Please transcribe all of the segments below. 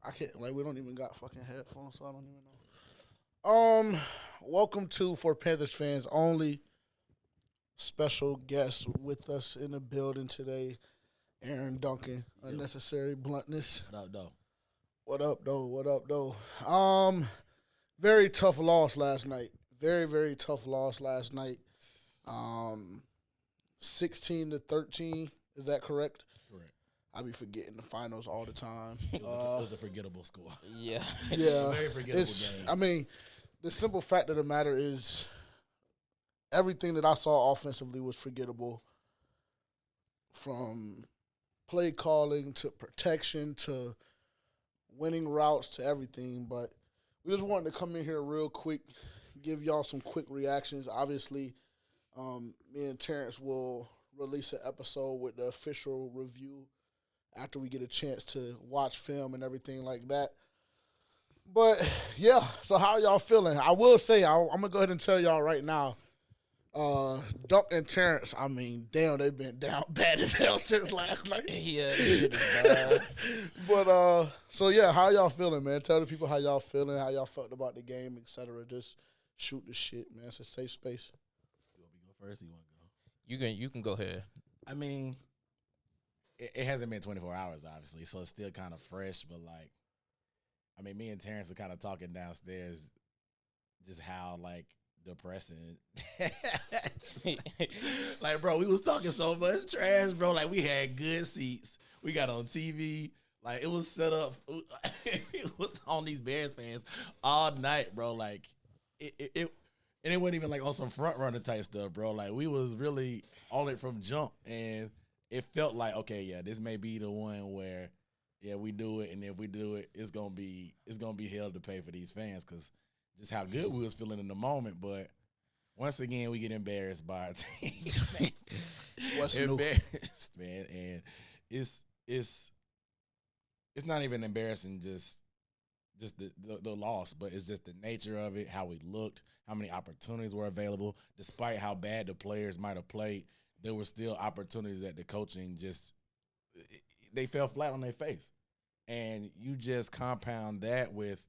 I can't we don't even got fucking headphones, so I don't even know. Welcome to For Panthers Fans Only. Special guest with us in the building today, Aaron Duncan. Unnecessary bluntness. What up, though? What up, though? What up, though? Very tough loss last night. Very tough loss last night. 16-13. Is that correct? Correct. I be forgetting the finals all the time. It was a forgettable score. Yeah. Yeah, Very forgettable game. I mean, the simple fact of the matter is everything that I saw offensively was forgettable, from play calling to protection to winning routes to everything. But we just wanted to come in here real quick, give y'all some quick reactions. Obviously, me and Terrence will release an episode with the official review after we get a chance to watch film and everything like that. But, yeah, so how are y'all feeling? I will say, I'm going to go ahead and tell y'all right now, Duncan and Terrence, I mean, damn, they've been down bad as hell since last night. Yeah, shit is bad. But, so, yeah, how y'all feeling, man? Tell the people how y'all feeling, how y'all felt about the game, etc. Just shoot the shit, man. It's a safe space. You want me to go first? Or you want to go? You can go ahead. I mean, it hasn't been 24 hours, obviously, so it's still kind of fresh. But like, I mean, me and Terrence are kind of talking downstairs, just how like depressing. Like, bro, we was talking so much trash, bro. Like, we had good seats. We got on TV. Like, it was set up. It was on these Bears fans all night, bro. Like, and it wasn't even like on some front runner type stuff, bro. Like, we was really on it from jump, and it felt like, okay, yeah, this may be the one where, yeah, we do it, and if we do it, it's gonna be hell to pay for these fans, because just how good we was feeling in the moment. But once again, we get embarrassed by our team. What's new? Embarrassed, man, and it's not even embarrassing, just the loss, but it's just the nature of it, how we looked, how many opportunities were available. Despite how bad the players might have played, there were still opportunities that the coaching just they fell flat on their face. And you just compound that with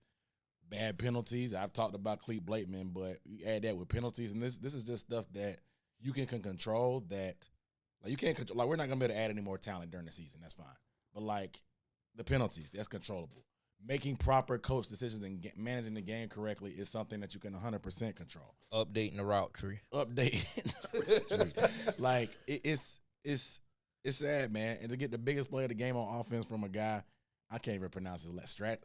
bad penalties. I've talked about Clete Blakeman, but you add that with penalties, and this is just stuff that you can control. That like you can't control. Like, we're not gonna be able to add any more talent during the season. That's fine. But like the penalties, that's controllable. Making proper coach decisions and managing the game correctly is something that you can 100% control. Updating the route tree. Like, it's sad, man. And to get the biggest player of the game on offense from a guy, I can't even pronounce his last Stratton.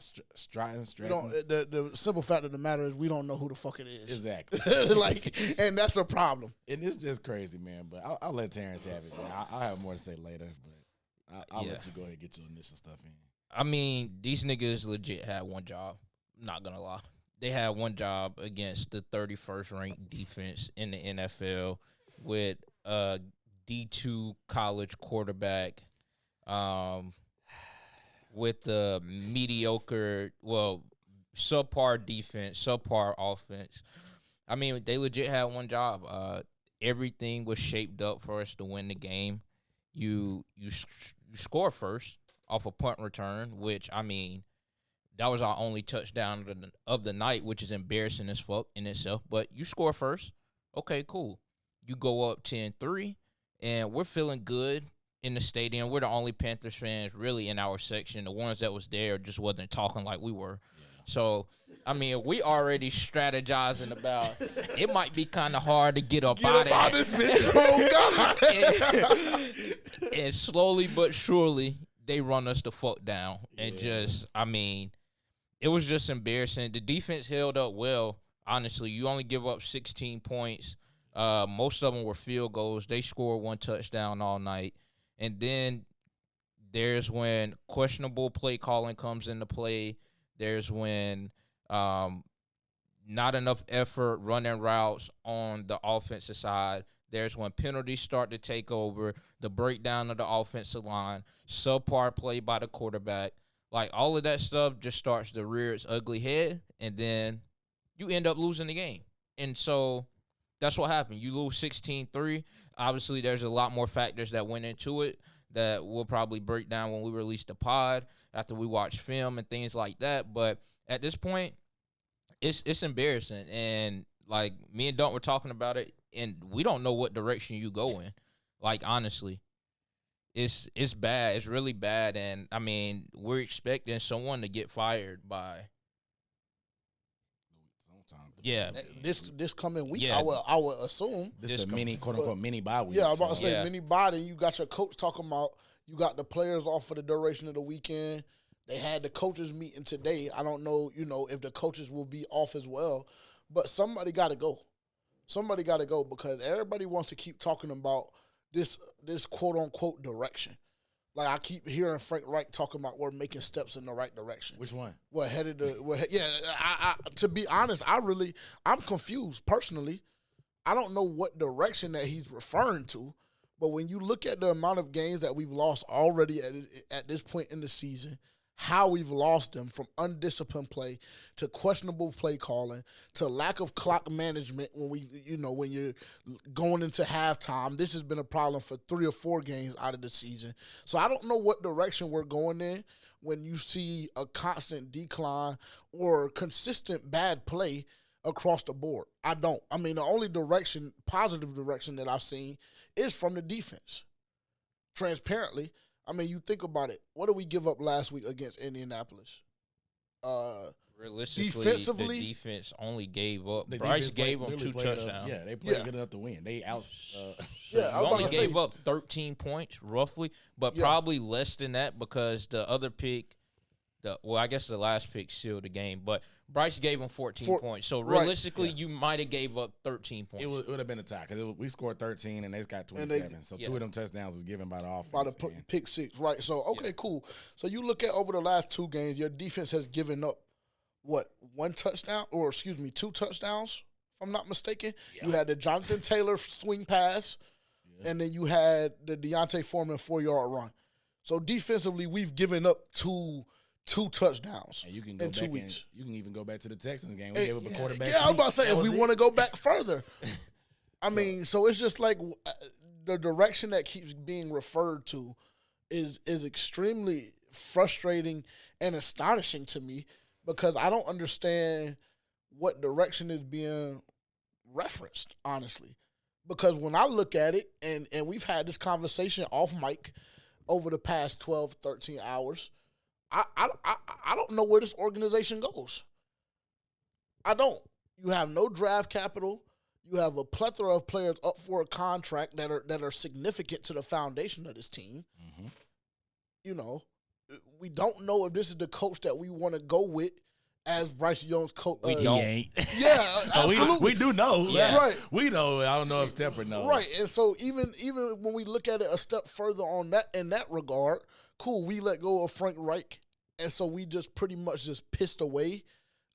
The simple fact of the matter is we don't know who the fuck it is. Exactly. Like, and that's a problem. And it's just crazy, man. But I'll let Terrence have it, man. I'll have more to say later, but I'll let you go ahead and get your initial stuff in. I mean, these niggas legit had one job. I'm not gonna lie. They had one job against the 31st ranked defense in the NFL with a D2 college quarterback, with the mediocre, subpar defense, subpar offense. I mean, they legit had one job. Everything was shaped up for us to win the game. You score first off a punt return, which, I mean, that was our only touchdown of the night, which is embarrassing as fuck in itself. But you score first. Okay, cool. You go up 10-3, and we're feeling good in the stadium. We're the only Panthers fans really in our section. The ones that was there just wasn't talking like we were. Yeah. So, I mean, we already strategizing about it might be kind of hard to get up out of this bitch. Oh, God. and slowly but surely, they run us the fuck down. And just, I mean, it was just embarrassing. The defense held up well, honestly. You only give up 16 points. Most of them were field goals. They scored one touchdown all night. And then there's when questionable play calling comes into play. There's when not enough effort running routes on the offensive side. There's when penalties start to take over, the breakdown of the offensive line, subpar play by the quarterback. Like, all of that stuff just starts to rear its ugly head, and then you end up losing the game. And so that's what happened. You lose 16-3. Obviously, there's a lot more factors that went into it that we'll probably break down when we release the pod after we watch film and things like that. But at this point, it's embarrassing. And like me and Dunk were talking about it, and we don't know what direction you go in. Like honestly, it's bad. It's really bad. And I mean, we're expecting someone to get fired by. Yeah, this coming week, Yeah. I would assume. This is the mini, quote unquote, mini bye week. Yeah, I was about to say Yeah. mini body. You got your coach talking about you got the players off for the duration of the weekend. They had the coaches meeting today. I don't know, if the coaches will be off as well, but somebody got to go. Somebody got to go because everybody wants to keep talking about this quote unquote direction. Like I keep hearing Frank Reich talking about we're making steps in the right direction. Which one? To be honest, I'm confused personally. I don't know what direction that he's referring to, but when you look at the amount of games that we've lost already at this point in the season, how we've lost them from undisciplined play to questionable play calling to lack of clock management when when you're going into halftime. This has been a problem for 3 or 4 games out of the season. So I don't know what direction we're going in when you see a constant decline or consistent bad play across the board. I don't. I mean, the only positive direction that I've seen is from the defense. Transparently, I mean, you think about it. What did we give up last week against Indianapolis? Realistically, defensively, the defense only gave up. The Bryce defense gave them literally 2 played touchdowns. They played good enough to win. They out. You I was only about to say- gave up 13 points, roughly, but Yeah. probably less than that because the other pick, I guess the last pick sealed the game, but Bryce gave him 14 points. So right. realistically, you might have gave up 13 points. It would have been a tie because we scored 13 and they got 27. So 2 of them touchdowns was given by the offense. by the pick 6, right? So, okay, cool. So you look at over the last 2 games, your defense has given up, 2 touchdowns, if I'm not mistaken? Yeah. You had the Jonathan Taylor swing pass, and then you had the Deontay Foreman 4-yard run. So defensively, we've given up two touchdowns and you can go in 2 back weeks. you can even go back to the Texans game. We gave up a quarterback. Yeah, I was about to say, if we want to go back further. I So- mean, so it's just like the direction that keeps being referred to is extremely frustrating and astonishing to me because I don't understand what direction is being referenced, honestly. Because when I look at it, and we've had this conversation off mic over the past 12, 13 hours, I don't know where this organization goes. I don't. You have no draft capital. You have a plethora of players up for a contract that are significant to the foundation of this team. Mm-hmm. We don't know if this is the coach that we want to go with as Bryce Young's coach. We ain't. Yeah, absolutely. we do know. Yeah. Right. We know. I don't know if Tepper knows. Right, and so even when we look at it a step further on that in that regard, cool, we let go of Frank Reich, and so we just pretty much just pissed away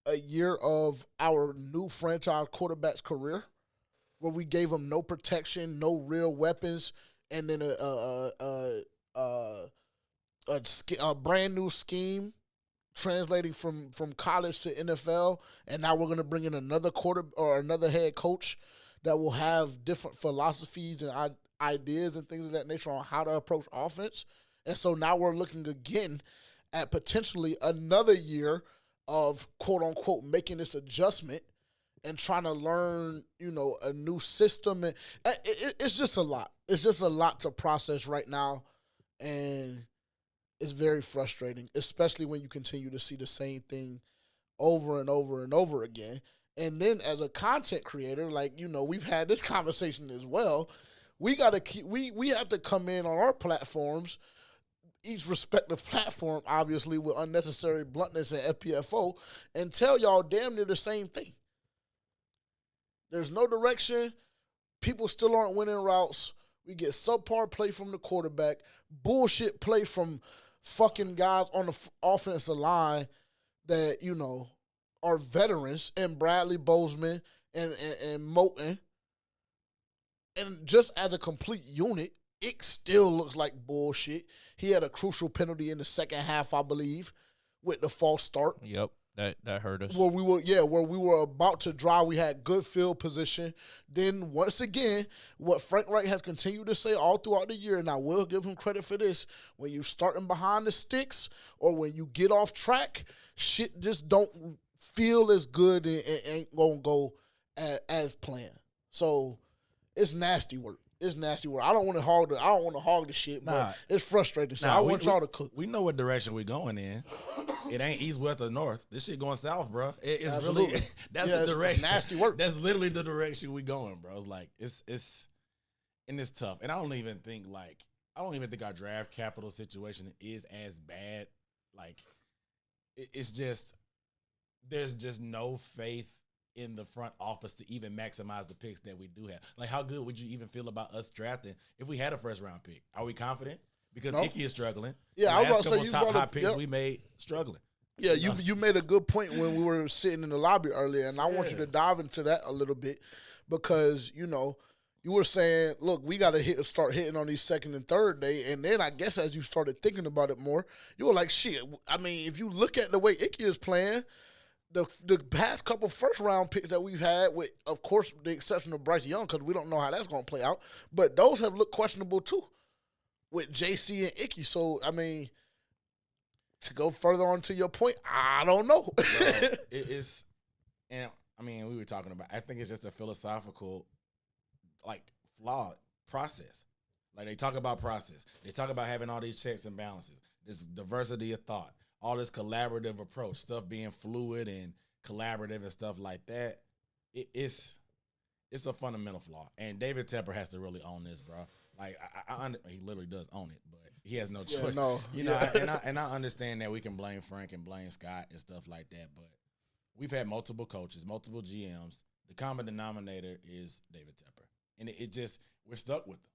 a year of our new franchise quarterback's career, where we gave him no protection, no real weapons, and then a brand new scheme translating from college to NFL, and now we're going to bring in another another head coach that will have different philosophies and ideas and things of that nature on how to approach offense. And so now we're looking again at potentially another year of quote unquote making this adjustment and trying to learn, a new system. And it's just a lot. It's just a lot to process right now, and it's very frustrating, especially when you continue to see the same thing over and over and over again. And then as a content creator, we've had this conversation as well. We gotta we have to come in on our platforms, each respective platform, obviously with unnecessary bluntness and FPFO, and tell y'all damn near the same thing. There's no direction. People still aren't winning routes. We get subpar play from the quarterback, bullshit play from fucking guys on the offensive line that, are veterans, and Bradley Bozeman and Moten. And just as a complete unit, it still looks like bullshit. He had a crucial penalty in the second half, I believe, with the false start. Yep. that hurt us. Where we were about to drive, we had good field position. Then once again, what Frank Reich has continued to say all throughout the year, and I will give him credit for this, when you're starting behind the sticks or when you get off track, shit just don't feel as good and ain't gonna go as planned. So it's nasty work. It's nasty work. I don't want to hog the shit, but it's frustrating. So I want y'all to cook. We know what direction we're going in. It ain't east, west, or north. This shit going south, bro. It's Absolutely. really that's the direction. Nasty work. That's literally the direction we going, bro. It's like it's and it's tough. And I don't even think our draft capital situation is as bad. Like it's just there's just no faith in the front office to even maximize the picks that we do have. Like, how good would you even feel about us drafting if we had a first round pick? Are we confident? Because Icky is struggling. Yeah, I was about to say, you top brought high up, picks we made struggling. Yeah, you made a good point when we were sitting in the lobby earlier, and I want you to dive into that a little bit because, you were saying, look, we got to start hitting on these second and third day, and then I guess as you started thinking about it more, you were like, shit, I mean, if you look at the way Icky is playing, the past couple first-round picks that we've had, with, of course, the exception of Bryce Young, because we don't know how that's going to play out, but those have looked questionable too with JC and Icky. So, I mean, to go further on to your point, I don't know. It's – and, I mean, we were talking about – I think it's just a philosophical, flawed process. Like, they talk about process. They talk about having all these checks and balances, this diversity of thought, all this collaborative approach, stuff being fluid and collaborative and stuff like that. It's a fundamental flaw. And David Tepper has to really own this, bro. Like, he literally does own it, but he has no choice. And I understand that we can blame Frank and blame Scott and stuff like that, but we've had multiple coaches, multiple GMs. The common denominator is David Tepper. And it just, we're stuck with him.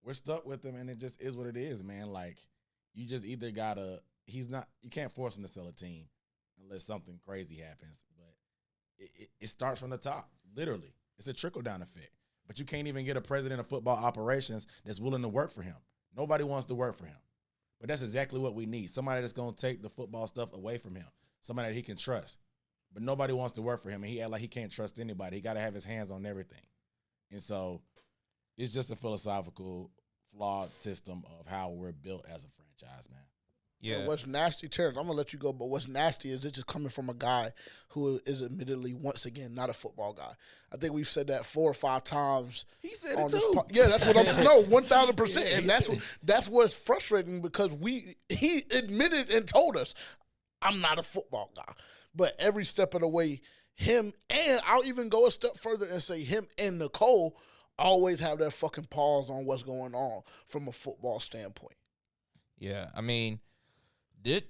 We're stuck with him, and it just is what it is, man. Like, you just either gotta – you can't force him to sell a team unless something crazy happens. But it starts from the top, literally. It's a trickle-down effect. But you can't even get a president of football operations that's willing to work for him. Nobody wants to work for him. But that's exactly what we need. Somebody that's going to take the football stuff away from him. Somebody that he can trust. But nobody wants to work for him, and he act like he can't trust anybody. He got to have his hands on everything. And so it's just a philosophical, flawed system of how we're built as a franchise, man. Yeah. And what's nasty, Terrence, I'm going to let you go, but what's nasty is it's just coming from a guy who is admittedly, once again, not a football guy. I think we've said that 4 or 5 times. He said it too. Yeah, that's what I'm saying. No, 1,000%. And that's what's frustrating because he admitted and told us, I'm not a football guy. But every step of the way, him, and I'll even go a step further and say him and Nicole always have their fucking paws on what's going on from a football standpoint. Yeah, I mean, this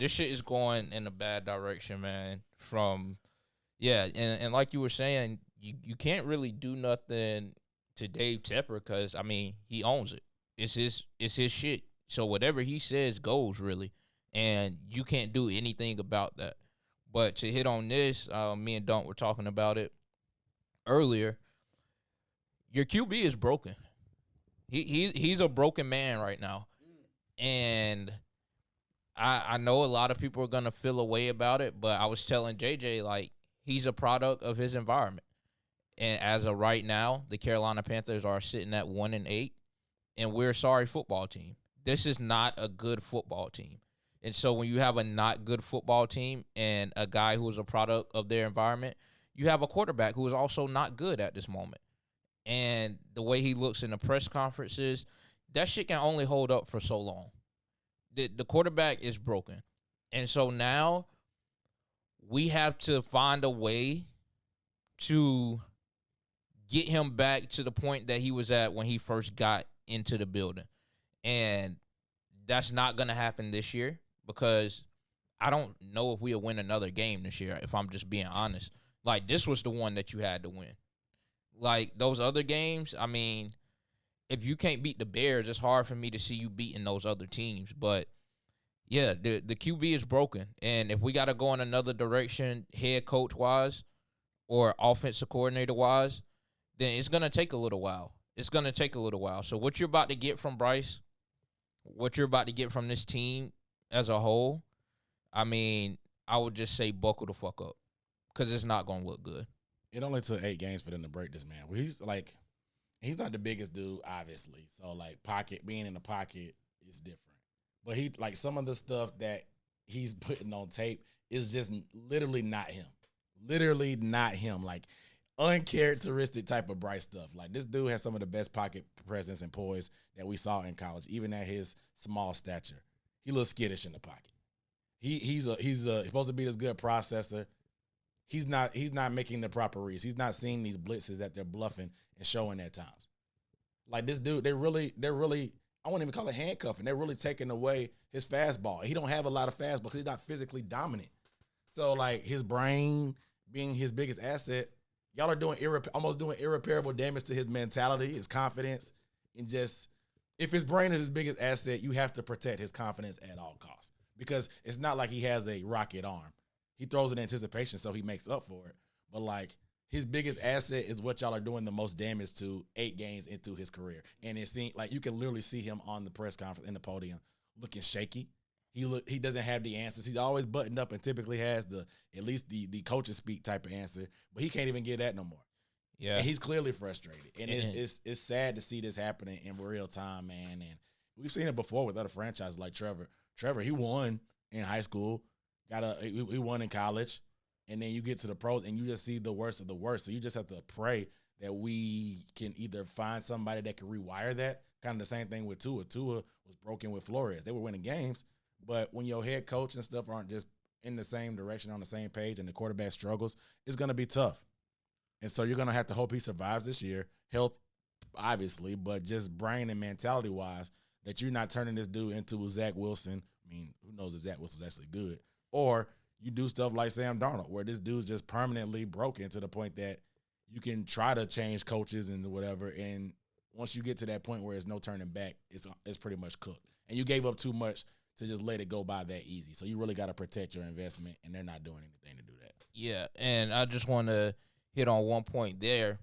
shit is going in a bad direction, man. And like you were saying, you can't really do nothing to Dave Tepper because, I mean, he owns it. It's his shit. So whatever he says goes, really. And you can't do anything about that. But to hit on this, me and Dunk were talking about it earlier. Your QB is broken. He's a broken man right now. And I know a lot of people are going to feel a way about it, but I was telling JJ, like, he's a product of his environment. And as of right now, the Carolina Panthers are sitting at 1-8, and we're a sorry football team. This is not a good football team. And so when you have a not good football team and a guy who is a product of their environment, you have a quarterback who is also not good at this moment. And the way he looks in the press conferences, that shit can only hold up for so long. The quarterback is broken. And so now we have to find a way to get him back to the point that he was at when he first got into the building. And that's not going to happen this year because I don't know if we'll win another game this year, if I'm just being honest. Like, this was the one that you had to win. Like, those other games, I mean, if you can't beat the Bears, it's hard for me to see you beating those other teams. But, yeah, the QB is broken. And if we got to go in another direction, head coach-wise or offensive coordinator-wise, then it's going to take a little while. It's going to take a little while. So what you're about to get from Bryce, what you're about to get from this team as a whole, I mean, I would just say buckle the fuck up because it's not gonna look good. It only took 8 games for them to break this man. Well, he's not the biggest dude, obviously. So like being in the pocket is different. But he like some of the stuff that he's putting on tape is just literally not him. Literally not him. Like uncharacteristic type of Bryce stuff. Like this dude has some of the best pocket presence and poise that we saw in college, even at his small stature. He looks skittish in the pocket. He's supposed to be this good processor. He's not making the proper reads. He's not seeing these blitzes that they're bluffing and showing at times. Like this dude, they're really I won't even call it handcuffing. They're really taking away his fastball. He don't have a lot of fastball because he's not physically dominant. So like his brain being his biggest asset, y'all are doing almost doing irreparable damage to his mentality, his confidence, and just if his brain is his biggest asset, you have to protect his confidence at all costs because it's not like he has a rocket arm. He throws in anticipation, so he makes up for it. But, like, his biggest asset is what y'all are doing the most damage to 8 games into his career. And it seems like you can literally see him on the press conference in the podium looking shaky. He doesn't have the answers. He's always buttoned up and typically has at least the coaches speak type of answer. But he can't even get that no more. Yeah. And he's clearly frustrated. And it's sad to see this happening in real time, man. And we've seen it before with other franchises like Trevor. Trevor, he won in high school. He won in college, and then you get to the pros, and you just see the worst of the worst. So you just have to pray that we can either find somebody that can rewire that. Kind of the same thing with Tua. Tua was broken with Flores. They were winning games, but when your head coach and stuff aren't just in the same direction on the same page and the quarterback struggles, it's going to be tough. And so you're going to have to hope he survives this year. Health, obviously, but just brain and mentality-wise, that you're not turning this dude into Zach Wilson. I mean, who knows if Zach Wilson's actually good. Or you do stuff like Sam Darnold, where this dude's just permanently broken to the point that you can try to change coaches and whatever, and once you get to that point where there's no turning back, it's pretty much cooked. And you gave up too much to just let it go by that easy. So you really got to protect your investment, and they're not doing anything to do that. Yeah, and I just want to hit on one point there,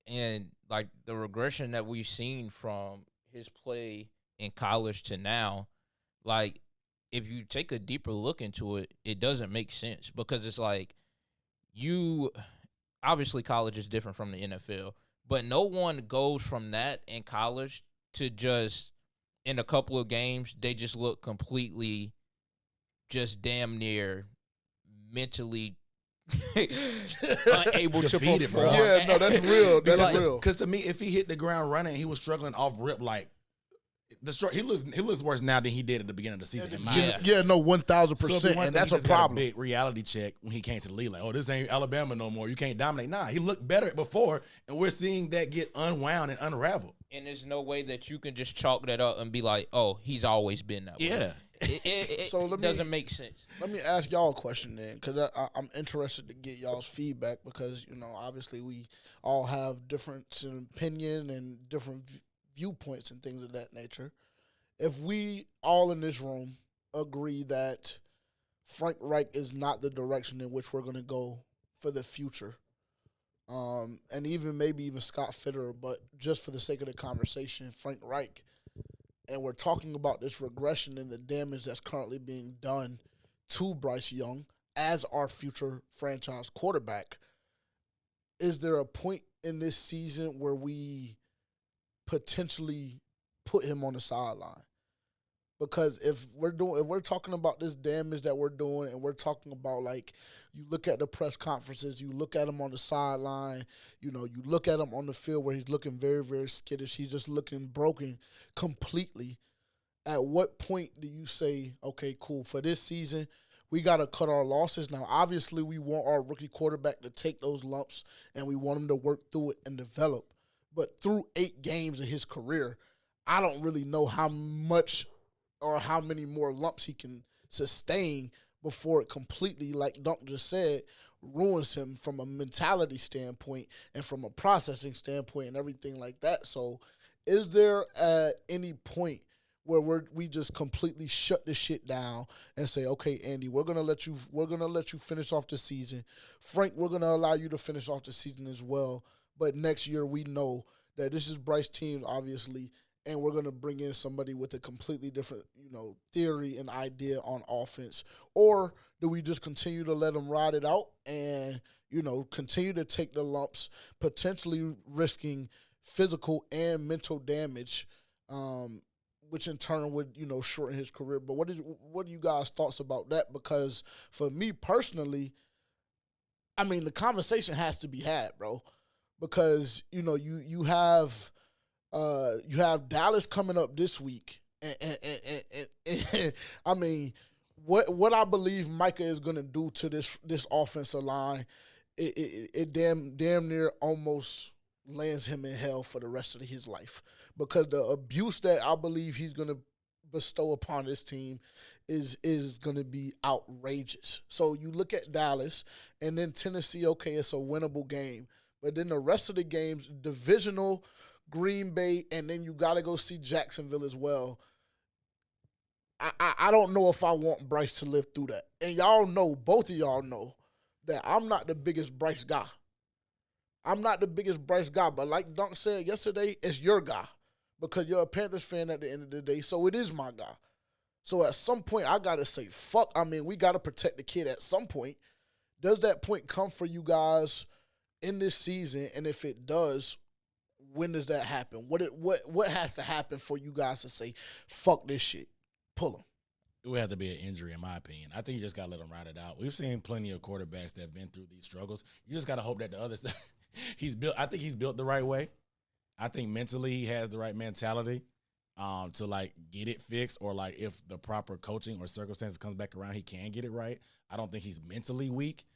and like the regression that we've seen from his play in college to now, like if you take a deeper look into it, it doesn't make sense because it's like obviously college is different from the NFL, but no one goes from that in college to just in a couple of games, they just look completely just damn near mentally unable to Defeated, perform. bro. Yeah, no, that's real. That's real. Because to me, if he hit the ground running, he was struggling off rip like he looks worse now than he did at the beginning of the season. Yeah, no, 1,000%, So and that's a just got problem. big reality check when he came to the league. Like, oh, this ain't Alabama no more. You can't dominate. Nah, he looked better before, and we're seeing that get unwound and unraveled. And there's no way that you can just chalk that up and be like, oh, he's always been that way. Yeah. It doesn't make sense. Let me ask y'all a question then, because I'm interested to get y'all's feedback because, obviously we all have difference in opinion and different viewpoints and things of that nature. If we all in this room agree that Frank Reich is not the direction in which we're going to go for the future, and maybe even Scott Fitterer, but just for the sake of the conversation, Frank Reich, and we're talking about this regression and the damage that's currently being done to Bryce Young as our future franchise quarterback, is there a point in this season where we potentially put him on the sideline? Because if we're talking about this damage that we're doing, and we're talking about, like, you look at the press conferences, you look at him on the sideline, you look at him on the field where he's looking very, very skittish, he's just looking broken completely. At what point do you say, okay, cool, for this season, we got to cut our losses? Now, obviously, we want our rookie quarterback to take those lumps, and we want him to work through it and develop. But through 8 games of his career, I don't really know how much or how many more lumps he can sustain before it completely, like Duncan just said, ruins him from a mentality standpoint and from a processing standpoint and everything like that. So is there at any point where we just completely shut this shit down and say, okay, Andy, we're gonna let you finish off the season. Frank, we're gonna allow you to finish off the season as well. But next year we know that this is Bryce's team, obviously, and we're going to bring in somebody with a completely different, theory and idea on offense? Or do we just continue to let them ride it out and, continue to take the lumps, potentially risking physical and mental damage, which in turn would, shorten his career? But what are you guys' thoughts about that? Because for me personally, I mean, the conversation has to be had, bro, because, you have Dallas coming up this week, and I mean, what I believe Micah is going to do to this offensive line, it damn near almost lands him in hell for the rest of his life, because the abuse that I believe he's going to bestow upon this team is going to be outrageous. So you look at Dallas and then Tennessee. Okay, it's a winnable game, but then the rest of the games, divisional, Green Bay, and then you got to go see Jacksonville as well. I don't know if I want Bryce to live through that. And y'all know, both of y'all know, that I'm not the biggest Bryce guy. But like Dunk said yesterday, it's your guy, because you're a Panthers fan at the end of the day, so it is my guy. So at some point, I got to say, fuck, I mean, we got to protect the kid at some point. Does that point come for you guys in this season? And if it does, when does that happen? What has to happen for you guys to say, fuck this shit, pull him? It would have to be an injury, in my opinion. I think you just got to let him ride it out. We've seen plenty of quarterbacks that have been through these struggles. You just got to hope that the other side, I think he's built the right way. I think mentally he has the right mentality to, like, get it fixed, or, like, if the proper coaching or circumstances comes back around, he can get it right. I don't think he's mentally weak,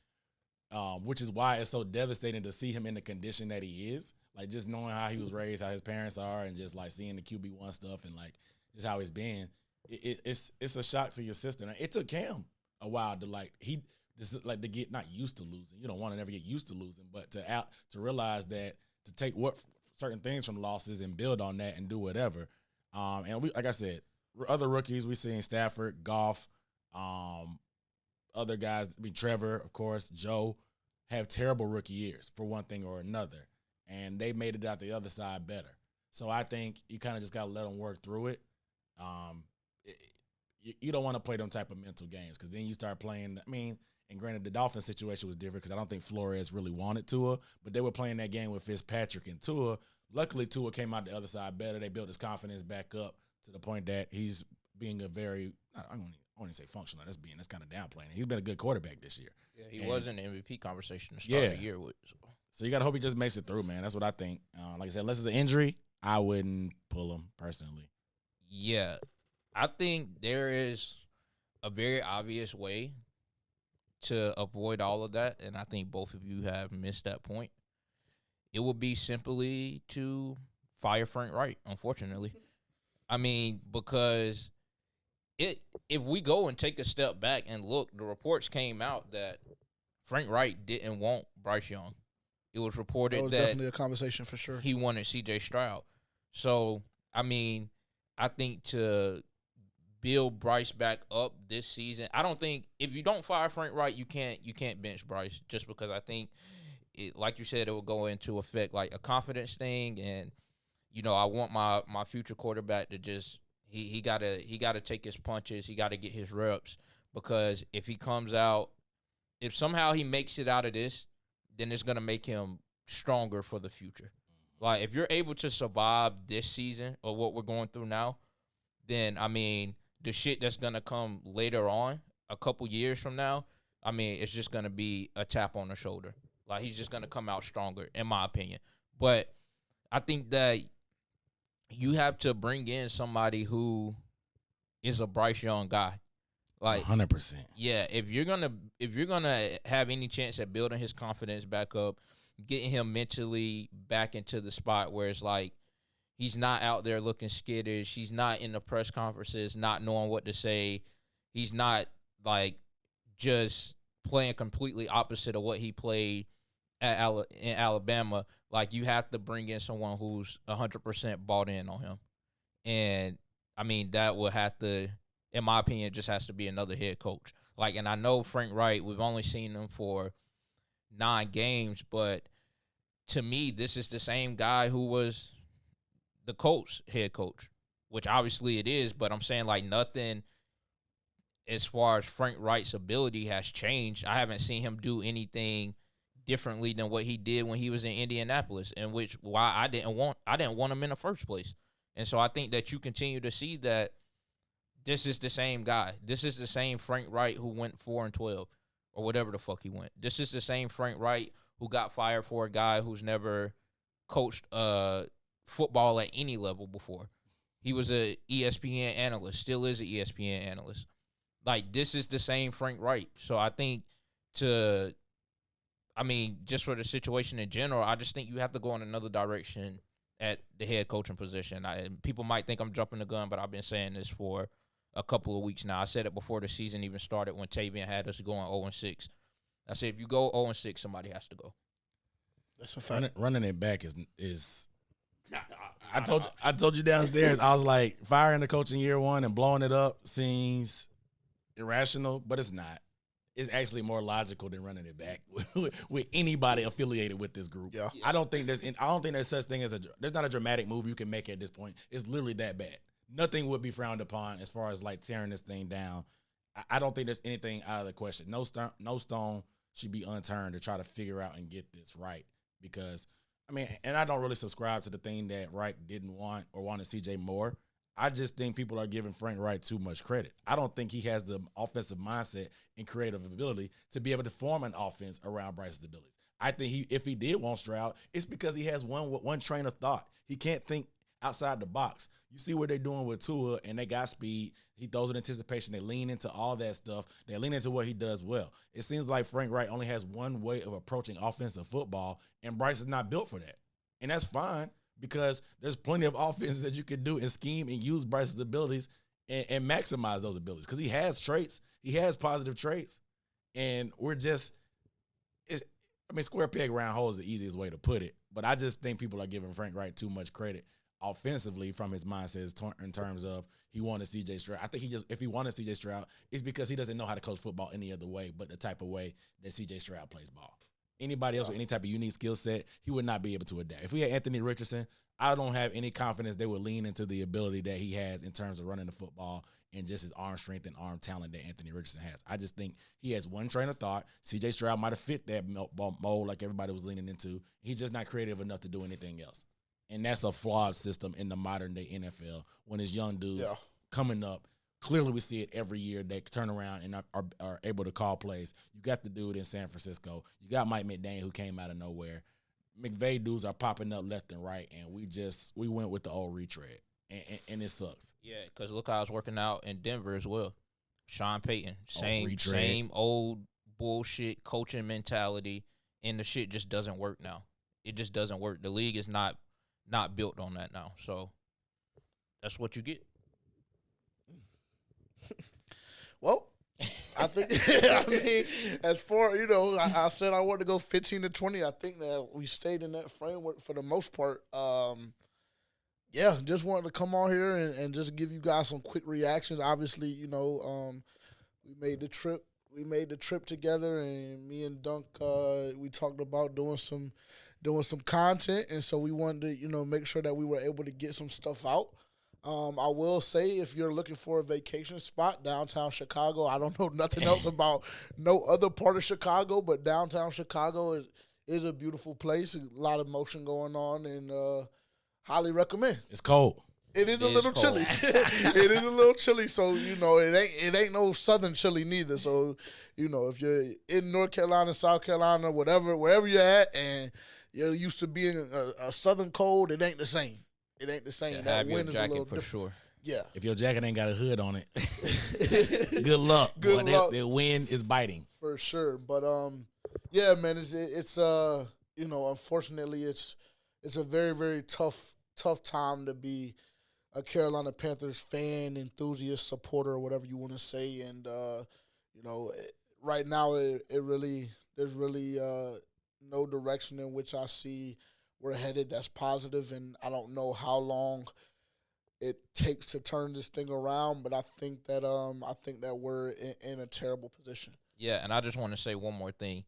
which is why it's so devastating to see him in the condition that he is. Like, just knowing how he was raised, how his parents are, and just, like, seeing the QB1 stuff and, like, just how he's been, it's a shock to your system. It took Cam a while to get not used to losing. You don't want to never get used to losing, but to realize that, to take what certain things from losses and build on that and do whatever. And we, like I said, other rookies, we seen Stafford, Goff, other guys, Trevor, of course, Joe, have terrible rookie years for one thing or another, and they made it out the other side better. So I think you kind of just got to let them work through it. You don't want to play them type of mental games, because then you start playing. I mean, and granted, the Dolphins situation was different because I don't think Flores really wanted Tua, but they were playing that game with Fitzpatrick and Tua. Luckily, Tua came out the other side better. They built his confidence back up to the point that he's being a very, I don't even say functional. That's kind of downplaying. He's been a good quarterback this year. Yeah, he was in the MVP conversation to start the year with. So you got to hope he just makes it through, man. That's what I think. Like I said, unless it's an injury, I wouldn't pull him personally. Yeah, I think there is a very obvious way to avoid all of that, and I think both of you have missed that point. It would be simply to fire Frank Wright, unfortunately. I mean, because if we go and take a step back and look, the reports came out that Frank Wright didn't want Bryce Young. It was reported that definitely a conversation for sure. He wanted C.J. Stroud. So, I mean, I think to build Bryce back up this season, I don't think, if you don't fire Frank Wright, you can't bench Bryce, just because I think, like you said, it will go into effect like a confidence thing, and I want my future quarterback to just he gotta take his punches, he gotta get his reps, because if he comes out, if somehow he makes it out of this, then it's gonna make him stronger for the future. Like, if you're able to survive this season or what we're going through now, then, I mean, the shit that's going to come later on, a couple years from now, I mean, it's just going to be a tap on the shoulder. Like, he's just going to come out stronger, in my opinion. But I think that you have to bring in somebody who is a Bryce Young guy. Like, 100%. Yeah, if you're gonna have any chance at building his confidence back up, getting him mentally back into the spot where it's like he's not out there looking skittish, he's not in the press conferences not knowing what to say, he's not like just playing completely opposite of what he played in Alabama. Like, you have to bring in someone who's 100% bought in on him, and I mean that will have to, in my opinion, just has to be another head coach. Like, and I know Frank Wright, we've only seen him for 9 games, but to me, this is the same guy who was the Colts head coach, which obviously it is, but I'm saying like nothing as far as Frank Wright's ability has changed. I haven't seen him do anything differently than what he did when he was in Indianapolis, and which why I didn't want him in the first place. And so I think that you continue to see that this is the same guy. This is the same Frank Wright who went 4-12 or whatever the fuck he went. This is the same Frank Wright who got fired for a guy who's never coached football at any level before. He was a ESPN analyst, still is an ESPN analyst. Like, this is the same Frank Wright. So I think just for the situation in general, I just think you have to go in another direction at the head coaching position. People might think I'm jumping the gun, but I've been saying this for a couple of weeks now. I said it before the season even started when Tavian had us going 0-6. I said, if you go 0-6, somebody has to go. That's a fact. Running it back is I told you downstairs, I was like, firing the coach in year one and blowing it up seems irrational, but it's not. It's actually more logical than running it back with anybody affiliated with this group. Yeah. I don't think there's such thing as there's not a dramatic move you can make at this point. It's literally that bad. Nothing would be frowned upon as far as like tearing this thing down. I don't think there's anything out of the question. No stone should be unturned to try to figure out and get this right. Because, and I don't really subscribe to the thing that Wright didn't want or wanted CJ more. I just think people are giving Frank Wright too much credit. I don't think he has the offensive mindset and creative ability to be able to form an offense around Bryce's abilities. I think if he did want Stroud, it's because he has one train of thought. He can't think outside the box. You see what they're doing with Tua, and they got speed. He throws in anticipation. They lean into all that stuff. They lean into what he does well. It seems like Frank Wright only has one way of approaching offensive football, and Bryce is not built for that. And that's fine because there's plenty of offenses that you can do and scheme and use Bryce's abilities and maximize those abilities because he has traits. He has positive traits. And we're just – square peg, round hole is the easiest way to put it. But I just think people are giving Frank Wright too much credit offensively from his mindset in terms of he wanted C.J. Stroud. I think if he wanted C.J. Stroud, it's because he doesn't know how to coach football any other way but the type of way that C.J. Stroud plays ball. Anybody else with any type of unique skill set, he would not be able to adapt. If we had Anthony Richardson, I don't have any confidence they would lean into the ability that he has in terms of running the football and just his arm strength and arm talent that Anthony Richardson has. I just think he has one train of thought. C.J. Stroud might have fit that mold like everybody was leaning into. He's just not creative enough to do anything else. And that's a flawed system in the modern-day NFL when it's young dudes coming up. Clearly, we see it every year. They turn around and are able to call plays. You got the dude in San Francisco. You got Mike McDaniel who came out of nowhere. McVay dudes are popping up left and right, and we went with the old retread, and it sucks. Yeah, because look how it's working out in Denver as well. Sean Payton, same old bullshit coaching mentality, and the shit just doesn't work now. It just doesn't work. The league is not built on that now, so that's what you get. Well, I think as far I said I wanted to go 15-20. I think that we stayed in that framework for the most part. Just wanted to come on here and just give you guys some quick reactions. Obviously, we made the trip. We made the trip together, and me and Dunk we talked about doing some content, and so we wanted to make sure that we were able to get some stuff out. I will say, if you're looking for a vacation spot, downtown Chicago, I don't know nothing else about no other part of Chicago, but downtown Chicago is a beautiful place. A lot of motion going on, and highly recommend. It's cold. It is a little chilly. It is a little chilly, so it ain't no southern chilly neither. So if you're in North Carolina, South Carolina, wherever you're at, and you're used to being a southern cold, it ain't the same. It ain't the same. Yeah, that have wind your is a little jacket for different. sure. Yeah. If your jacket ain't got a hood on it, good luck. Good luck. The wind is biting. For sure. But yeah, man, it's unfortunately it's a very, very tough time to be a Carolina Panthers fan, enthusiast, supporter, or whatever you want to say. And right now there's really no direction in which I see we're headed that's positive, and I don't know how long it takes to turn this thing around, but I think that we're in a terrible position. Yeah, and I just want to say one more thing.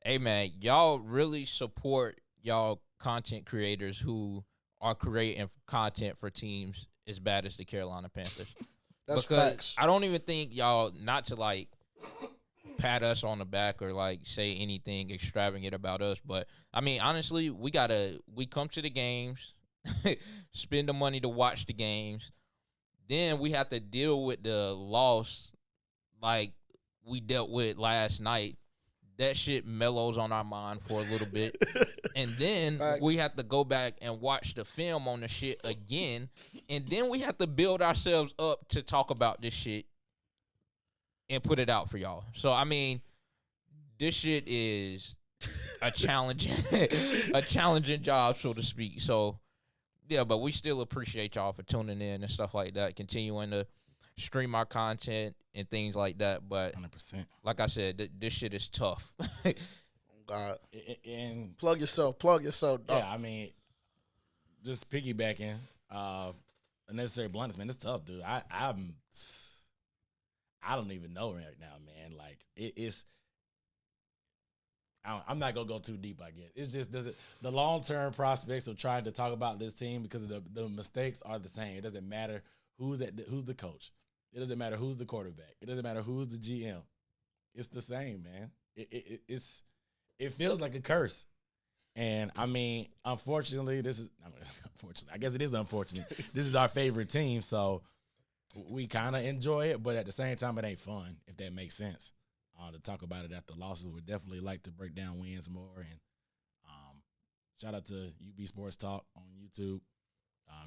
Hey, man, y'all really support y'all content creators who are creating content for teams as bad as the Carolina Panthers. That's because facts. I don't even think y'all, not to like pat us on the back or like say anything extravagant about us, but I mean honestly, we come to the games, spend the money to watch the games, then we have to deal with the loss like we dealt with last night. That shit mellows on our mind for a little bit. And then Facts. we have to go back and watch the film on the shit again. And then we have to build ourselves up to talk about this shit and put it out for y'all. So, I mean, this shit is a challenging a challenging job, so to speak. So, yeah, but we still appreciate y'all for tuning in and stuff like that, continuing to stream our content and things like that. But 100%. like I said, this shit is tough. God. And Plug yourself, dog. yeah, I mean, just piggybacking, unnecessary bluntness, man. It's tough, dude. I don't even know right now, man. Like it's. I'm not gonna go too deep, I guess. It's just the long term prospects of trying to talk about this team because the mistakes are the same. It doesn't matter who's the coach. It doesn't matter who's the quarterback. It doesn't matter who's the GM. It's the same, man. It feels like a curse. And I mean, unfortunately, I guess it is unfortunate. This is our favorite team, so we kind of enjoy it, but at the same time, it ain't fun, if that makes sense. To talk about it after losses, would definitely like to break down wins more. And shout out to UB Sports Talk on YouTube.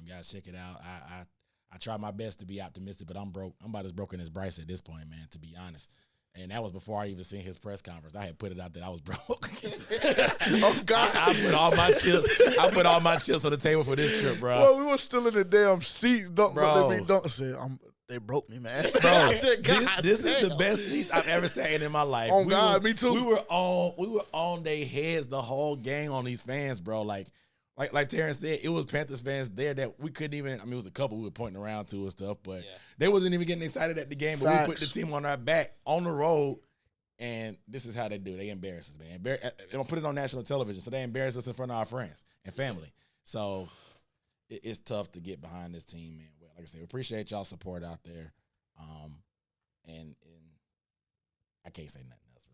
Guys, check it out. I try my best to be optimistic, but I'm broke. I'm about as broken as Bryce at this point, man, to be honest. And that was before I even seen his press conference. I had put it out that I was broke. Oh God! I put all my chips. I put all my chips on the table for this trip, bro. Well, we were still in the damn seat. Bro. Dunk said, they broke me, man. Bro, I said, God this is the damn. best seats I've ever sat in my life. Oh, God, me too. We were on their heads the whole game on these fans, bro. Like Terrence said, it was Panthers fans there that we couldn't even. I mean, it was a couple we were pointing around to and stuff, but they wasn't even getting excited at the game. But Facts. we put the team on our back on the road, and this is how they do. They embarrass us, man. They don't put it on national television, so they embarrass us in front of our friends and family. So it's tough to get behind this team, man. Like I said, we appreciate y'all support out there. And I can't say nothing else.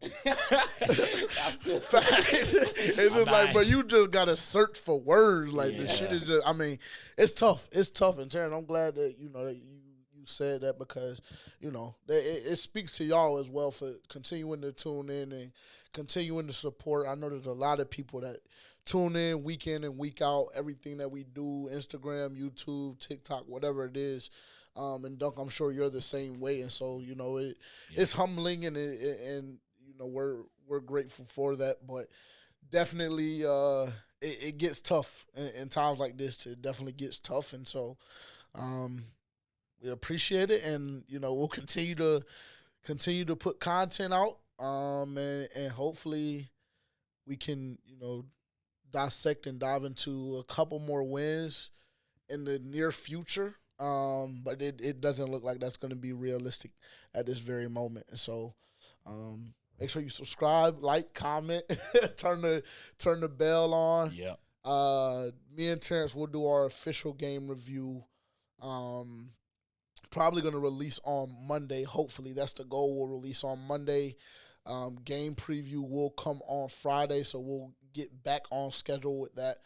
It's just like, but you just gotta search for words. Like the shit is just. I mean, it's tough. It's tough. And Terrence, I'm glad that that you said that because it speaks to y'all as well for continuing to tune in and continuing to support. I know there's a lot of people that tune in week and week out. Everything that we do, Instagram, YouTube, TikTok, whatever it is. And Dunk, I'm sure you're the same way, and so it's humbling, and we're grateful for that. But definitely, it gets tough in times like this. It definitely gets tough, and so we appreciate it, and we'll continue to put content out, and hopefully we can dissect and dive into a couple more wins in the near future. But it doesn't look like that's going to be realistic at this very moment. And so make sure you subscribe, like, comment, turn the bell on. Yep. Me and Terrence will do our official game review. Probably going to release on Monday. Hopefully, that's the goal. We'll release on Monday. Game preview will come on Friday, so we'll get back on schedule with that.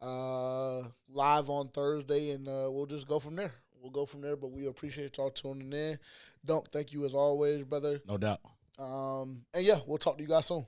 Live on Thursday, and we'll just go from there. But we appreciate y'all tuning in. Dunk, thank you as always, brother. No doubt. And yeah, we'll talk to you guys soon.